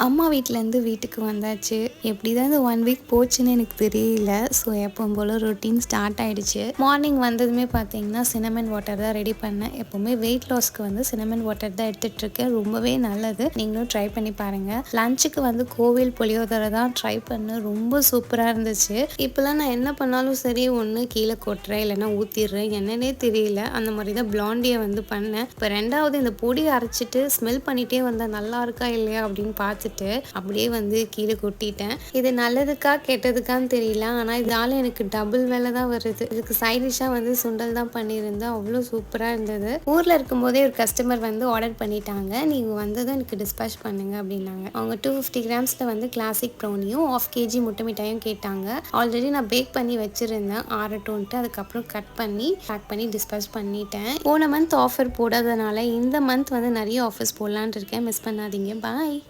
அம்மா வீட்டிலேருந்து வீட்டுக்கு வந்தாச்சு. எப்படி தான் இந்த 1 வீக் போச்சுன்னு எனக்கு தெரியல. ஸோ எப்பவும் போல் ரொட்டீன் ஸ்டார்ட் ஆகிடுச்சு. மார்னிங் வந்ததுமே பார்த்தீங்கன்னா சினமன் வாட்டர் தான் ரெடி பண்ணேன். எப்போவுமே வெயிட் லாஸ்க்கு வந்து சினமன் வாட்டர் தான் எடுத்துகிட்ருக்கேன். ரொம்பவே நல்லது, நீங்களும் ட்ரை பண்ணி பாருங்கள். லஞ்சுக்கு வந்து கோவில் புளியோதரை தான் ட்ரை பண்ணேன். ரொம்ப சூப்பராக இருந்துச்சு. இப்போலாம் நான் என்ன பண்ணாலும் சரி, ஒன்று கீழே கொட்டுறேன் இல்லைனா ஊற்றிடுறேன், என்னன்னே தெரியல. அந்த மாதிரி தான் பிளாண்டியை வந்து பண்ணேன். இப்போ ரெண்டாவது இந்த பொடியை அரைச்சிட்டு ஸ்மெல் பண்ணிகிட்டே வந்தால் நல்லா இருக்கா இல்லையா அப்படின்னு பார்த்துட்டு அப்படியே வந்து கீழே கொட்டிட்டேன். இது நல்லதுக்கா கெட்டதுக்கான்னு தெரியல, ஆனால் இதனால எனக்கு டபுள் வேலை தான் வருது. இதுக்கு சைட் டிஷ்ஷாக வந்து சுண்டல் தான் பண்ணியிருந்தேன். அவ்வளோ சூப்பராக இருந்தது. ஊரில் இருக்கும்போதே ஒரு கஸ்டமர் வந்து ஆர்டர் பண்ணிட்டாங்க, நீங்கள் வந்ததும் எனக்கு டிஸ்பேச் பண்ணுங்க அப்படின்னாங்க. அவங்க 250 கிராம்ஸில் வந்து கிளாசிக் ப்ரௌனியும் 1/2 kg முட்டை மிட்டாயும் கேட்டாங்க. ஆல்ரெடி நான் பேக் பண்ணி வச்சுருந்தேன் ஆறட்டோன்ட்டு. அதுக்கப்புறம் கட் பண்ணி பேக் பண்ணி டிஸ்பேச் பண்ணிட்டேன். போன மந்த் ஆஃபர் போடாதனால இந்த மந்த் வந்து நிறைய ஆஃபர்ஸ் போடலான் இருக்கேன். மிஸ் பண்ணாதீங்க. பாய்.